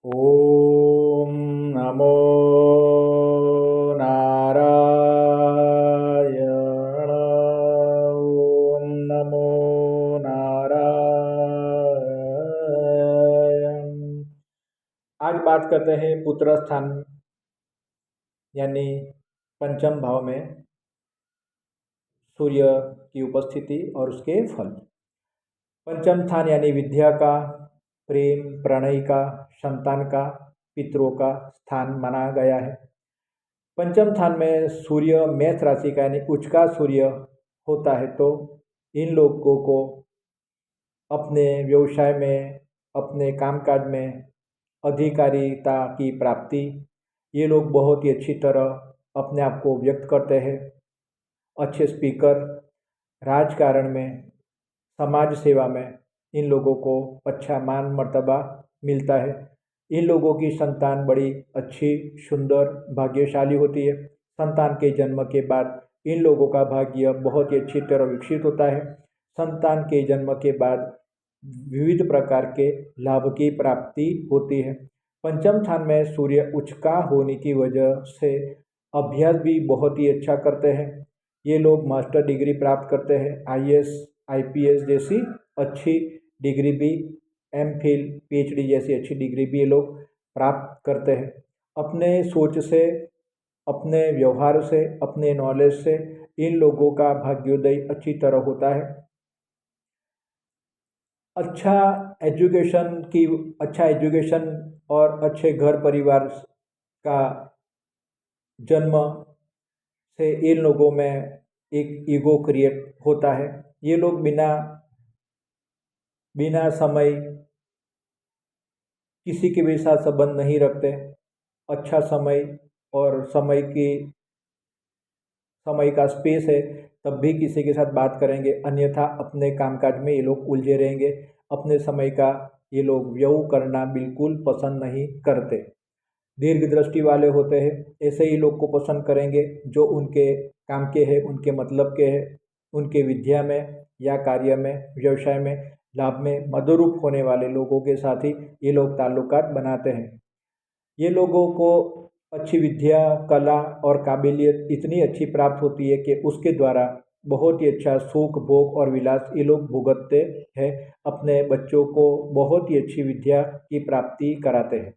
ॐ नमो नारायण। ॐ नमो नारायण। आज बात करते हैं पुत्र स्थान यानी पंचम भाव में सूर्य की उपस्थिति और उसके फल। पंचम स्थान यानी विद्या का, प्रेम, प्रणय का, संतान का, पितरों का स्थान माना गया है। पंचम स्थान में सूर्य मेष राशि का यानी उच्च का सूर्य होता है, तो इन लोगों को अपने व्यवसाय में, अपने कामकाज में अधिकारिता की प्राप्ति, ये लोग बहुत ही अच्छी तरह अपने आप को व्यक्त करते हैं। अच्छे स्पीकर, राजकारण में, समाज सेवा में इन लोगों को अच्छा मान मर्तबा मिलता है। इन लोगों की संतान बड़ी अच्छी, सुंदर, भाग्यशाली होती है। संतान के जन्म के बाद इन लोगों का भाग्य बहुत ही अच्छी तरह विकसित होता है। संतान के जन्म के बाद विविध प्रकार के लाभ की प्राप्ति होती है। पंचम स्थान में सूर्य उच्च का होने की वजह से अभ्यास भी बहुत ही अच्छा करते हैं। ये लोग मास्टर डिग्री प्राप्त करते हैं, आईएएस, आईपीएस जैसी अच्छी डिग्री भी, एमफिल, पीएचडी जैसी अच्छी डिग्री भी ये लोग प्राप्त करते हैं। अपने सोच से, अपने व्यवहार से, अपने नॉलेज से इन लोगों का भाग्योदय अच्छी तरह होता है। अच्छा एजुकेशन और अच्छे घर परिवार का जन्म से इन लोगों में एक ईगो क्रिएट होता है। ये लोग बिना समय किसी के भी साथ संबंध नहीं रखते। अच्छा समय और समय का स्पेस है तब भी किसी के साथ बात करेंगे, अन्यथा अपने कामकाज में ये लोग उलझे रहेंगे। अपने समय का ये लोग व्यय करना बिल्कुल पसंद नहीं करते। दीर्घ दृष्टि वाले होते हैं, ऐसे ही लोग को पसंद करेंगे जो उनके काम के हैं, उनके मतलब के हैं, उनके विद्या में या कार्य में, व्यवसाय में, लाभ में मदरूप होने वाले लोगों के साथ ही ये लोग ताल्लुकात बनाते हैं। ये लोगों को अच्छी विद्या, कला और काबिलियत इतनी अच्छी प्राप्त होती है कि उसके द्वारा बहुत ही अच्छा सुख, भोग और विलास ये लोग भुगतते हैं। अपने बच्चों को बहुत ही अच्छी विद्या की प्राप्ति कराते हैं।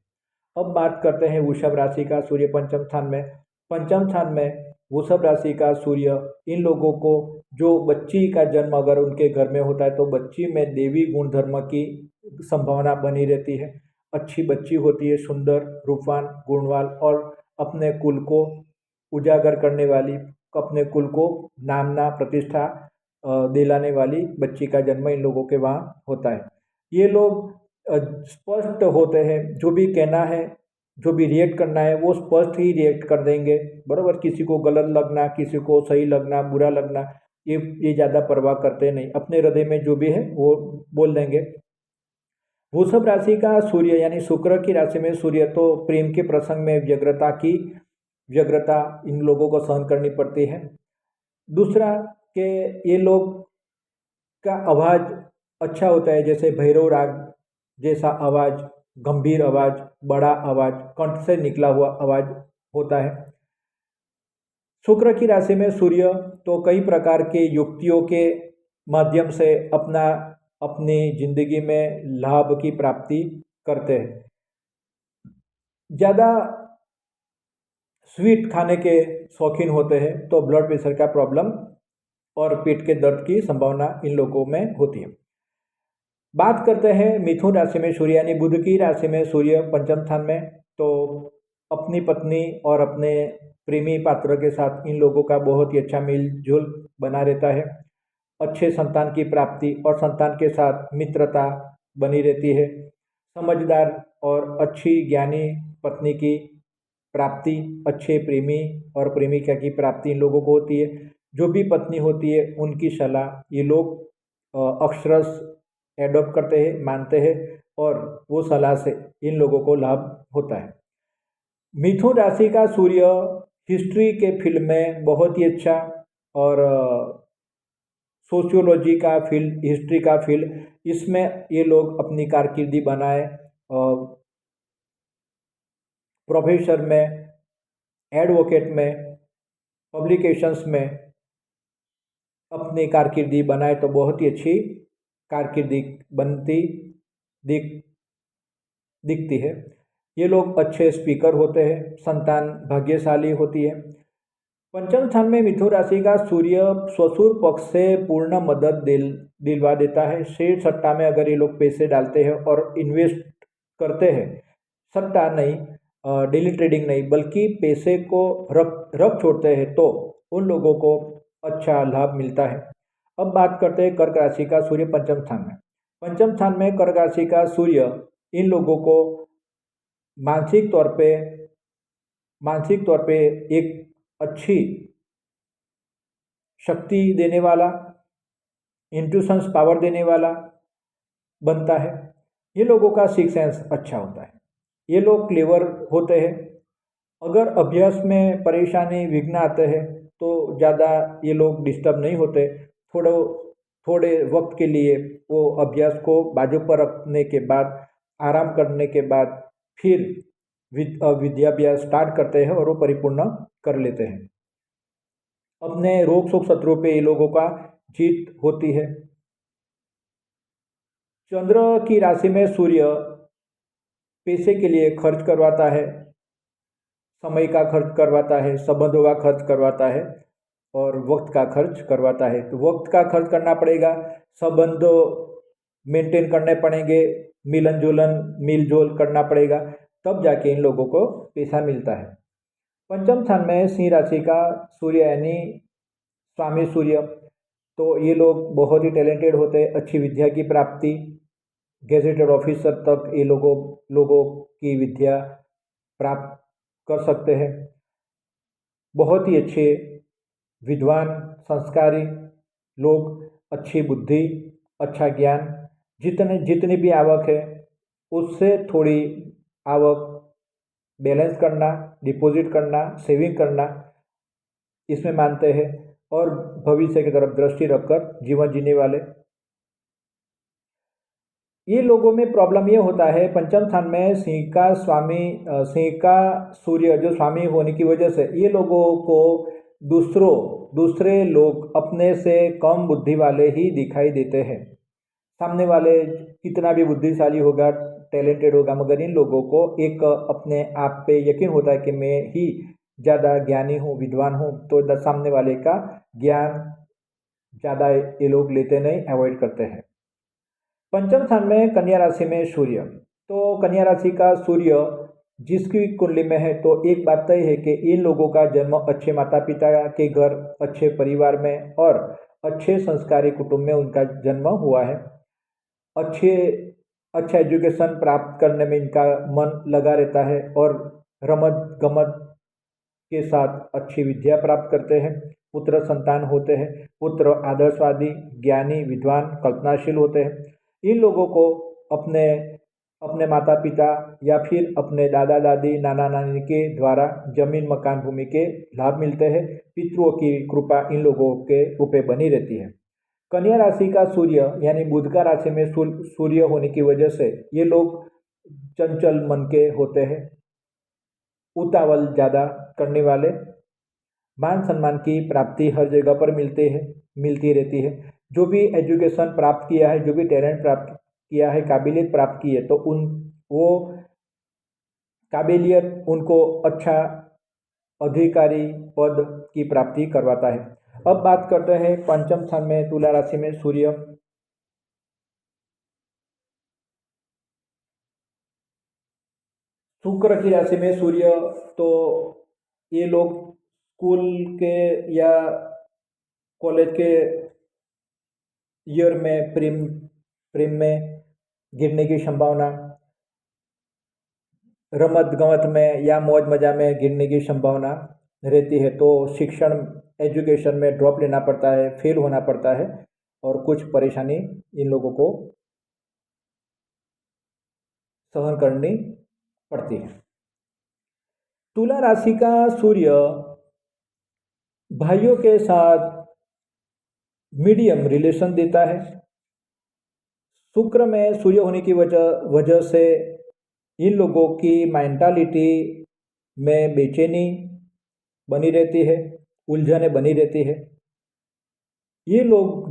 अब बात करते हैं वृषभ राशि का सूर्य पंचम स्थान में। पंचम स्थान में वृषभ राशि का सूर्य इन लोगों को, जो बच्ची का जन्म अगर उनके घर में होता है तो बच्ची में देवी गुण धर्म की संभावना बनी रहती है। अच्छी बच्ची होती है, सुंदर, रूपवान, गुणवान और अपने कुल को उजागर करने वाली, अपने कुल को नामना प्रतिष्ठा दिलाने वाली बच्ची का जन्म इन लोगों के वहाँ होता है। ये लोग स्पष्ट होते हैं, जो भी कहना है, जो भी रिएक्ट करना है वो स्पष्ट ही रिएक्ट कर देंगे, बराबर। किसी को गलत लगना, किसी को सही लगना, बुरा लगना, ये ज़्यादा परवाह करते नहीं। अपने हृदय में जो भी है वो बोल देंगे। वृषभ राशि का सूर्य यानी शुक्र की राशि में सूर्य, तो प्रेम के प्रसंग में व्यग्रता इन लोगों को सहन करनी पड़ती है। दूसरा कि ये लोग का आवाज़ अच्छा होता है, जैसे भैरव राग जैसा आवाज़, गंभीर आवाज़, बड़ा आवाज़, कंठ से निकला हुआ आवाज़ होता है। शुक्र की राशि में सूर्य तो कई प्रकार के युक्तियों के माध्यम से अपनी जिंदगी में लाभ की प्राप्ति करते हैं। ज़्यादा स्वीट खाने के शौकीन होते हैं तो ब्लड प्रेशर का प्रॉब्लम और पेट के दर्द की संभावना इन लोगों में होती है। बात करते हैं मिथुन राशि में सूर्य यानी बुध की राशि में सूर्य पंचम स्थान में, तो अपनी पत्नी और अपने प्रेमी पात्र के साथ इन लोगों का बहुत ही अच्छा मिलजुल बना रहता है। अच्छे संतान की प्राप्ति और संतान के साथ मित्रता बनी रहती है। समझदार और अच्छी ज्ञानी पत्नी की प्राप्ति, अच्छे प्रेमी और प्रेमिका की प्राप्ति इन लोगों को होती है। जो भी पत्नी होती है उनकी सलाह ये लोग अक्षरश एडॉप्ट करते हैं, मानते हैं और वो सलाह से इन लोगों को लाभ होता है। मिथुन राशि का सूर्य हिस्ट्री के फील्ड में बहुत ही अच्छा, और सोशियोलॉजी का फील्ड, हिस्ट्री का फील्ड, इसमें ये लोग अपनी कारकिर्दी बनाए। प्रोफेसर में, एडवोकेट में, पब्लिकेशंस में अपनी कारकिर्दी बनाए तो बहुत ही अच्छी कारकिर्दी बनती दिख दिखती है। ये लोग अच्छे स्पीकर होते हैं, संतान भाग्यशाली होती है। पंचम स्थान में मिथुन राशि का सूर्य स्वसुर पक्ष से पूर्ण मदद दिलवा देता है। शेयर सट्टा में अगर ये लोग पैसे डालते हैं और इन्वेस्ट करते हैं, सट्टा नहीं, डेली ट्रेडिंग नहीं, बल्कि पैसे को रख छोड़ते हैं, तो उन लोगों को अच्छा लाभ मिलता है। अब बात करते हैं कर्क राशि का सूर्य पंचम स्थान में। पंचम स्थान में कर्क राशि का सूर्य इन लोगों को मानसिक तौर पे एक अच्छी शक्ति देने वाला, इंट्यूशंस पावर देने वाला बनता है। ये लोगों का सिक्स सेंस अच्छा होता है। ये लोग क्लेवर होते हैं। अगर अभ्यास में परेशानी विघ्न आते हैं तो ज़्यादा ये लोग डिस्टर्ब नहीं होते। थोड़े वक्त के लिए वो अभ्यास को बाजू पर रखने के बाद, आराम करने के बाद फिर विद्याभ्यास स्टार्ट करते हैं और वो परिपूर्ण कर लेते हैं। अपने रोग शोक शत्रु पे ये लोगों का जीत होती है। चंद्र की राशि में सूर्य पैसे के लिए खर्च करवाता है, समय का खर्च करवाता है, संबंधों का खर्च करवाता है और वक्त का खर्च करवाता है। तो वक्त का खर्च करना पड़ेगा, संबंध मेंटेन करने पड़ेंगे, मिल जोल करना पड़ेगा, तब जाके इन लोगों को पैसा मिलता है। पंचम स्थान में सिंह राशि का सूर्य यानी स्वामी सूर्य, तो ये लोग बहुत ही टैलेंटेड होते हैं। अच्छी विद्या की प्राप्ति, गेजेटेड ऑफिसर तक ये लोगों की विद्या प्राप्त कर सकते हैं। बहुत ही अच्छे विद्वान, संस्कारी लोग, अच्छी बुद्धि, अच्छा ज्ञान, जितनी भी आवक है उससे थोड़ी आवक बैलेंस करना, डिपॉजिट करना, सेविंग करना, इसमें मानते हैं और भविष्य की तरफ दृष्टि रखकर जीवन जीने वाले। ये लोगों में प्रॉब्लम ये होता है, पंचम स्थान में सिंह का सूर्य जो स्वामी होने की वजह से ये लोगों को दूसरे लोग अपने से कम बुद्धि वाले ही दिखाई देते हैं। सामने वाले कितना भी बुद्धिशाली होगा, टैलेंटेड होगा, मगर इन लोगों को एक अपने आप पे यकीन होता है कि मैं ही ज़्यादा ज्ञानी हूँ, विद्वान हूँ, तो सामने वाले का ज्ञान ज़्यादा ये लोग लेते नहीं, अवॉइड करते हैं। पंचम स्थान में कन्या राशि में सूर्य, तो कन्या राशि का सूर्य जिसकी कुंडली में है, तो एक बात तय है कि इन लोगों का जन्म अच्छे माता पिता के घर, अच्छे परिवार में और अच्छे संस्कारी कुटुंब में उनका जन्म हुआ है। अच्छा एजुकेशन प्राप्त करने में इनका मन लगा रहता है और रमत गमत के साथ अच्छी विद्या प्राप्त करते हैं। पुत्र संतान होते हैं। पुत्र आदर्शवादी, ज्ञानी, विद्वान, कल्पनाशील होते हैं। इन लोगों को अपने माता पिता या फिर अपने दादा दादी, नाना नानी के द्वारा जमीन मकान भूमि के लाभ मिलते हैं। पितरों की कृपा इन लोगों के ऊपर बनी रहती है। कन्या राशि का सूर्य यानी बुध का राशि में सूर्य होने की वजह से ये लोग चंचल मन के होते हैं, उतावल ज़्यादा करने वाले। मान सम्मान की प्राप्ति हर जगह पर मिलती रहती है। जो भी एजुकेशन प्राप्त किया है, जो भी टैलेंट प्राप्त किया है, काबिलियत प्राप्त की है, तो वो काबिलियत उनको अच्छा अधिकारी पद की प्राप्ति करवाता है। अब बात करते हैं पंचम स्थान में तुला राशि में सूर्य। शुक्र की राशि में सूर्य, तो ये लोग स्कूल के या कॉलेज के ईयर में प्रेम में गिरने की संभावना, रमत गमत में या मौज मजा में गिरने की संभावना रहती है। तो एजुकेशन में ड्रॉप लेना पड़ता है, फेल होना पड़ता है और कुछ परेशानी इन लोगों को सहन करनी पड़ती है। तुला राशि का सूर्य भाइयों के साथ मीडियम रिलेशन देता है। शुक्र में सूर्य होने की वजह से इन लोगों की मेंटालिटी में बेचैनी बनी रहती है, उलझने बनी रहती है। ये लोग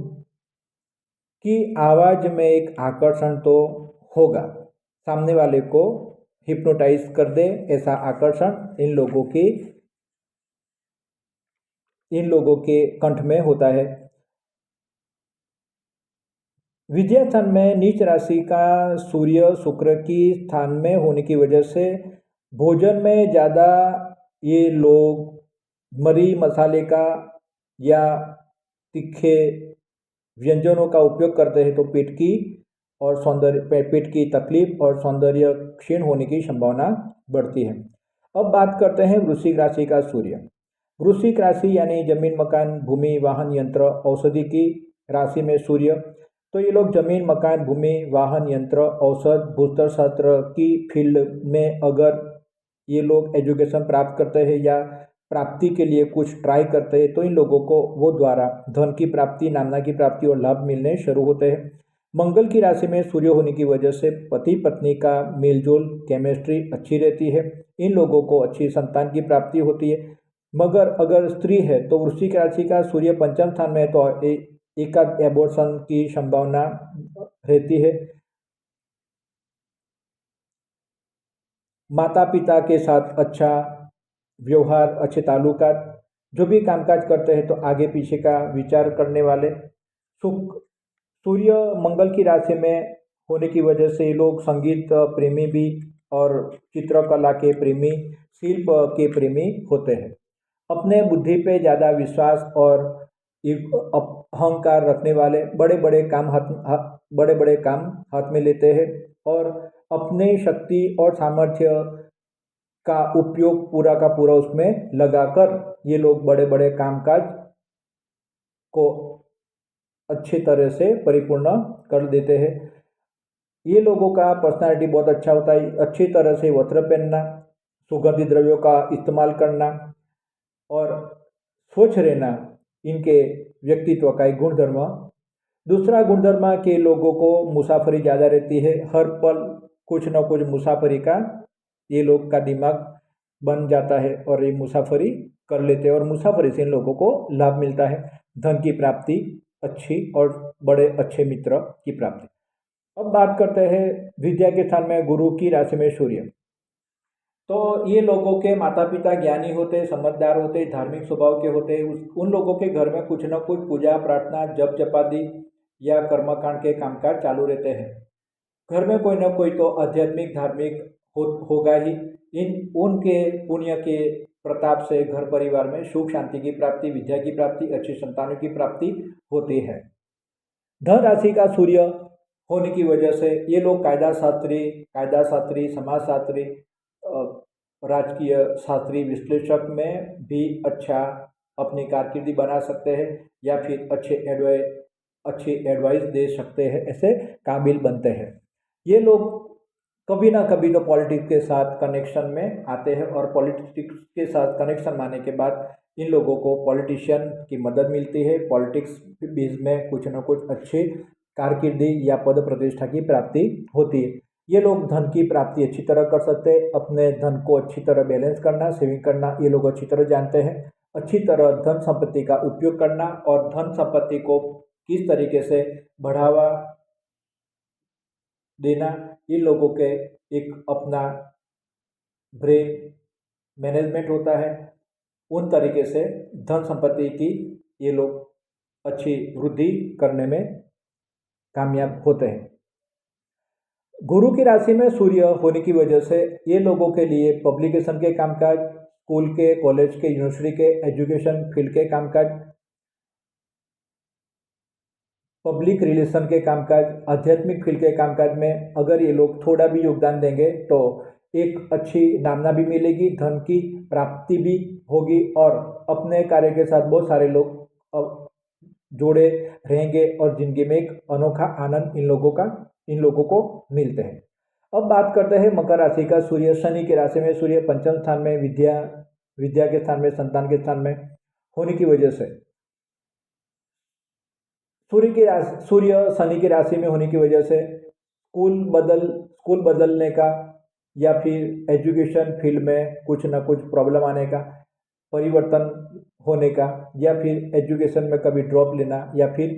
की आवाज़ में एक आकर्षण तो होगा, सामने वाले को हिप्नोटाइज कर दे ऐसा आकर्षण इन लोगों के कंठ में होता है। विद्या स्थान में नीच राशि का सूर्य शुक्र की स्थान में होने की वजह से भोजन में ज़्यादा ये लोग मरी मसाले का या तीखे व्यंजनों का उपयोग करते हैं, तो पेट की तकलीफ और सौंदर्य क्षीण होने की संभावना बढ़ती है। अब बात करते हैं वृश्चिक राशि का सूर्य। वृश्चिक राशि यानी जमीन मकान भूमि वाहन यंत्र औषधि की राशि में सूर्य, तो ये लोग जमीन मकान भूमि वाहन यंत्र औषध भूस्तर शास्त्र की फील्ड में अगर ये लोग एजुकेशन प्राप्त करते हैं या प्राप्ति के लिए कुछ ट्राई करते हैं, तो इन लोगों को वो द्वारा धन की प्राप्ति, नामना की प्राप्ति और लाभ मिलने शुरू होते हैं। मंगल की राशि में सूर्य होने की वजह से पति पत्नी का मेलजोल केमिस्ट्री अच्छी रहती है, इन लोगों को अच्छी संतान की प्राप्ति होती है। मगर अगर स्त्री है तो वृश्चिक राशि का सूर्य पंचम स्थान में है, तो एकाध एबॉर्शन की संभावना रहती है। माता पिता के साथ अच्छा व्यवहार, अच्छे ताल्लुकात, जो भी कामकाज करते हैं तो आगे पीछे का विचार करने वाले। सूर्य मंगल की राशि में होने की वजह से लोग संगीत प्रेमी भी और चित्रकला के प्रेमी, शिल्प के प्रेमी होते हैं। अपने बुद्धि पे ज़्यादा विश्वास और अहंकार रखने वाले बड़े बड़े काम हाथ में लेते हैं और अपने शक्ति और सामर्थ्य का उपयोग पूरा का पूरा उसमें लगाकर ये लोग बड़े बड़े कामकाज को अच्छी तरह से परिपूर्ण कर देते हैं। ये लोगों का पर्सनालिटी बहुत अच्छा होता है, अच्छी तरह से वस्त्र पहनना, सुगंधित द्रव्यों का इस्तेमाल करना और स्वच्छ रहना इनके व्यक्तित्व का एक गुणधर्म। दूसरा गुणधर्म के लोगों को मुसाफरी ज़्यादा रहती है, हर पल कुछ न कुछ मुसाफरी का ये लोग का दिमाग बन जाता है और ये मुसाफरी कर लेते हैं और मुसाफरी से इन लोगों को लाभ मिलता है, धन की प्राप्ति अच्छी और बड़े अच्छे मित्र की प्राप्ति। अब बात करते हैं विद्या के स्थान में गुरु की राशि में सूर्य। तो ये लोगों के माता पिता ज्ञानी होते, समझदार होते, धार्मिक स्वभाव के होते। उन लोगों के घर में कुछ न कुछ पूजा प्रार्थना जप जपादि या कर्मकांड के कामकाज चालू रहते हैं। घर में कोई न कोई तो आध्यात्मिक धार्मिक होगा ही। उनके पुण्य के प्रताप से घर परिवार में सुख शांति की प्राप्ति, विद्या की प्राप्ति, अच्छी संतानों की प्राप्ति होती है। धन राशि का सूर्य होने की वजह से ये लोग कायदा शास्त्री, समाज शास्त्री, राजकीय शास्त्री, विश्लेषक में भी अच्छा अपनी कारकिर्दी बना सकते हैं या फिर अच्छी एडवाइस दे सकते हैं, ऐसे काबिल बनते हैं। ये लोग कभी ना कभी तो पॉलिटिक्स के साथ कनेक्शन में आते हैं और पॉलिटिक्स के साथ कनेक्शन आने के बाद इन लोगों को पॉलिटिशियन की मदद मिलती है। पॉलिटिक्स बीच में कुछ न कुछ अच्छी कारकिर्दी या पद प्रतिष्ठा की प्राप्ति होती है। ये लोग धन की प्राप्ति अच्छी तरह कर सकते हैं। अपने धन को अच्छी तरह बैलेंस करना, सेविंग करना ये लोग अच्छी तरह जानते हैं। अच्छी तरह धन संपत्ति का उपयोग करना और धन संपत्ति को किस तरीके से बढ़ावा देना, इन लोगों के एक अपना ब्रेन मैनेजमेंट होता है। उन तरीके से धन संपत्ति की ये लोग अच्छी वृद्धि करने में कामयाब होते हैं। गुरु की राशि में सूर्य होने की वजह से ये लोगों के लिए पब्लिकेशन के कामकाज, स्कूल के, कॉलेज के, यूनिवर्सिटी के, एजुकेशन फील्ड के कामकाज, पब्लिक रिलेशन के कामकाज, आध्यात्मिक फील्ड के कामकाज में अगर ये लोग थोड़ा भी योगदान देंगे तो एक अच्छी नामना भी मिलेगी, धन की प्राप्ति भी होगी और अपने कार्य के साथ बहुत सारे लोग जोड़े रहेंगे और जिंदगी में एक अनोखा आनंद इन लोगों को मिलते हैं। अब बात करते हैं मकर राशि का सूर्य। शनि की राशि में सूर्य पंचम स्थान में विद्या के स्थान में, संतान के स्थान में होने की वजह से सूर्य शनि की राशि में होने की वजह से स्कूल बदलने का या फिर एजुकेशन फील्ड में कुछ ना कुछ प्रॉब्लम आने का, परिवर्तन होने का, या फिर एजुकेशन में कभी ड्रॉप लेना, या फिर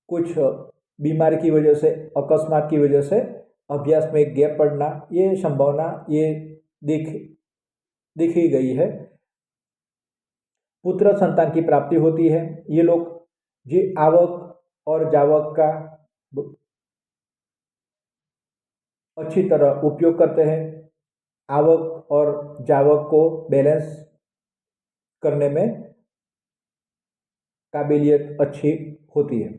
कुछ बीमारी की वजह से, अकस्मात की वजह से अभ्यास में गैप पड़ना, ये संभावना ये दिख दिखी गई है। पुत्र संतान की प्राप्ति होती है। ये लोग जी आवक और जावक का अच्छी तरह उपयोग करते हैं। आवक और जावक को बैलेंस करने में काबिलियत अच्छी होती है।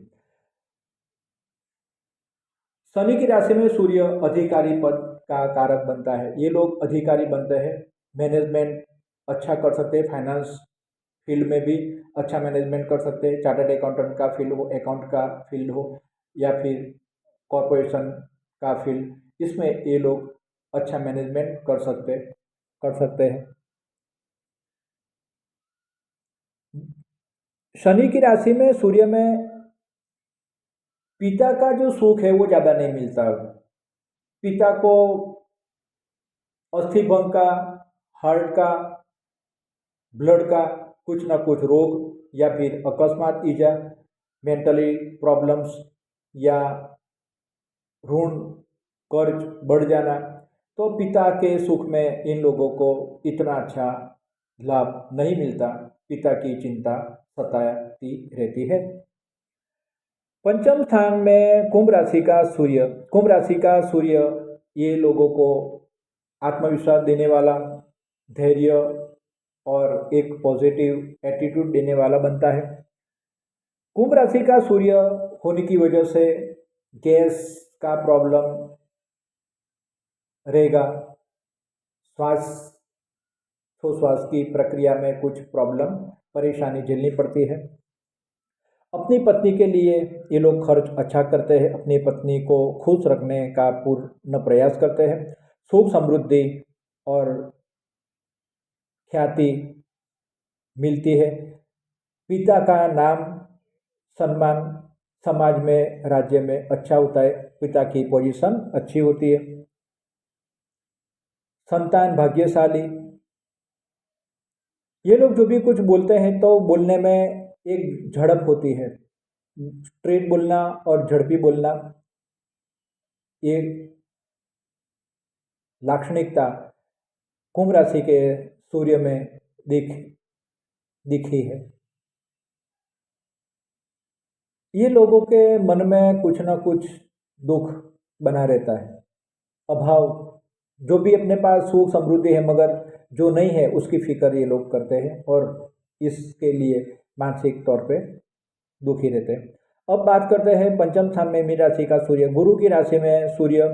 शनि की राशि में सूर्य अधिकारी पद का कारक बनता है। ये लोग अधिकारी बनते हैं, मैनेजमेंट अच्छा कर सकते हैं, फाइनेंस फील्ड में भी अच्छा मैनेजमेंट कर सकते हैं, चार्टर्ड अकाउंटेंट का फील्ड हो, अकाउंट का फील्ड हो, या फिर कॉरपोरेशन का फील्ड, इसमें ये लोग अच्छा मैनेजमेंट कर सकते हैं। शनि की राशि में सूर्य में पिता का जो सुख है वो ज़्यादा नहीं मिलता। पिता को अस्थि भंग का, हार्ट का, ब्लड का कुछ ना कुछ रोग, या फिर अकस्मात ईजा, मेंटली प्रॉब्लम्स, या ऋण कर्ज बढ़ जाना, तो पिता के सुख में इन लोगों को इतना अच्छा लाभ नहीं मिलता। पिता की चिंता सताती रहती है। पंचम स्थान में कुंभ राशि का सूर्य ये लोगों को आत्मविश्वास देने वाला, धैर्य और एक पॉजिटिव एटीट्यूड देने वाला बनता है। कुंभ राशि का सूर्य होने की वजह से गैस का प्रॉब्लम रहेगा, श्वास की प्रक्रिया में कुछ प्रॉब्लम, परेशानी झेलनी पड़ती है। अपनी पत्नी के लिए ये लोग खर्च अच्छा करते हैं, अपनी पत्नी को खुश रखने का पूर्ण प्रयास करते हैं। सुख समृद्धि और ख्याति मिलती है। पिता का नाम सम्मान समाज में, राज्य में अच्छा होता है, पिता की पोजीशन अच्छी होती है। संतान भाग्यशाली। ये लोग जो भी कुछ बोलते हैं तो बोलने में एक झड़प होती है, स्ट्रेट बोलना और झड़पी बोलना, ये लाक्षणिकता कुंभ राशि के सूर्य में दिखी है। ये लोगों के मन में कुछ ना कुछ दुख बना रहता है, अभाव, जो भी अपने पास सुख समृद्धि है मगर जो नहीं है उसकी फिक्र ये लोग करते हैं, और इसके लिए मानसिक तौर पे दुखी रहते हैं। अब बात करते हैं पंचम स्थान में मीन राशि का सूर्य, गुरु की राशि में सूर्य,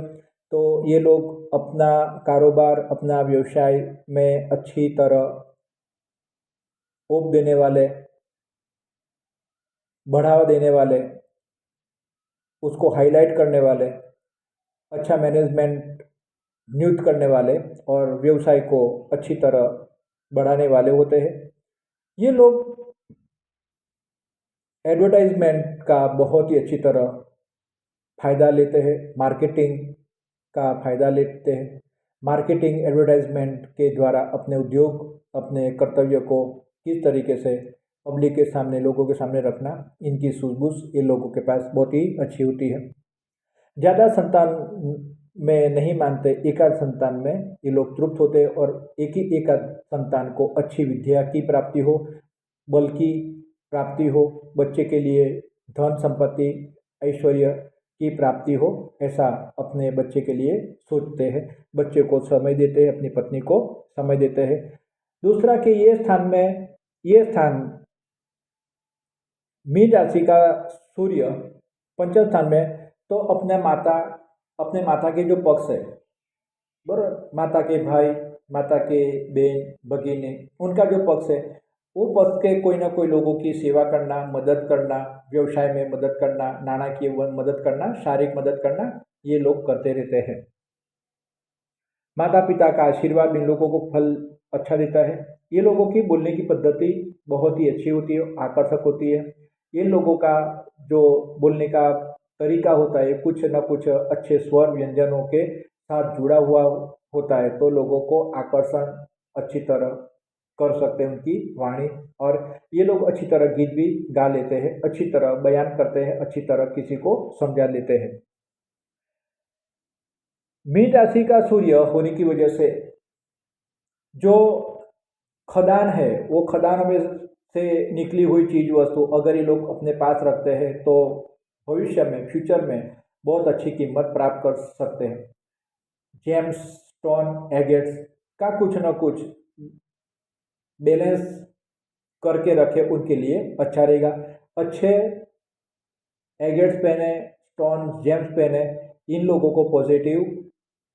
तो ये लोग अपना कारोबार, अपना व्यवसाय में अच्छी तरह ओप देने वाले, बढ़ावा देने वाले, उसको हाईलाइट करने वाले, अच्छा मैनेजमेंट नियुक्त करने वाले और व्यवसाय को अच्छी तरह बढ़ाने वाले होते हैं। ये लोग एडवर्टाइजमेंट का बहुत ही अच्छी तरह फ़ायदा लेते हैं, मार्केटिंग का फ़ायदा लेते हैं। मार्केटिंग एडवर्टाइजमेंट के द्वारा अपने उद्योग, अपने कर्तव्य को किस तरीके से पब्लिक के सामने, लोगों के सामने रखना, इनकी सूझबूझ ये लोगों के पास बहुत ही अच्छी होती है। ज़्यादा संतान में नहीं मानते, एकाध संतान में ये लोग तृप्त होते हैं, और एक ही एकाध संतान को अच्छी विद्या की प्राप्ति हो, बल की प्राप्ति हो, बच्चे के लिए धन संपत्ति ऐश्वर्य की प्राप्ति हो, ऐसा अपने बच्चे के लिए सोचते हैं, बच्चे को समय देते हैं, अपनी पत्नी को समय देते हैं। दूसरा कि ये स्थान मीन राशि का सूर्य पंचम स्थान में, तो अपने माता के जो पक्ष है, बराबर, माता के भाई, माता के बहन भगिनी, उनका जो पक्ष है, वो पक्ष के कोई ना कोई लोगों की सेवा करना, मदद करना, व्यवसाय में मदद करना, नाणाकीय मदद करना, शारीरिक मदद करना, ये लोग करते रहते हैं। माता पिता का आशीर्वाद इन लोगों को फल अच्छा देता है। ये लोगों की बोलने की पद्धति बहुत ही अच्छी होती है, आकर्षक होती है। ये लोगों का जो बोलने का तरीका होता है, कुछ न कुछ अच्छे स्वर व्यंजनों के साथ जुड़ा हुआ होता है तो लोगों को आकर्षण अच्छी तरह कर सकते हैं उनकी वाणी। और ये लोग अच्छी तरह गीत भी गा लेते हैं, अच्छी तरह बयान करते हैं, अच्छी तरह किसी को समझा लेते हैं। मीन राशि का सूर्य होने की वजह से जो खदान है वो खदानों में से निकली हुई चीज वस्तु अगर ये लोग अपने पास रखते हैं तो भविष्य में, फ्यूचर में बहुत अच्छी कीमत प्राप्त कर सकते हैं। जेम्स स्टोन एगेट्स का कुछ न कुछ बैलेंस करके रखे उनके लिए अच्छा रहेगा। अच्छे एगेट्स पहने, स्टोन जेम्स पहने, इन लोगों को पॉजिटिव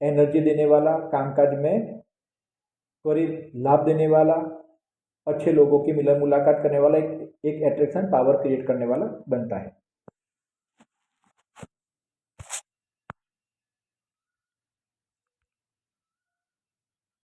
एनर्जी देने वाला, कामकाज में त्वरित लाभ देने वाला, अच्छे लोगों की मिलन मुलाकात करने वाला, एक अट्रैक्शन पावर क्रिएट करने वाला बनता है।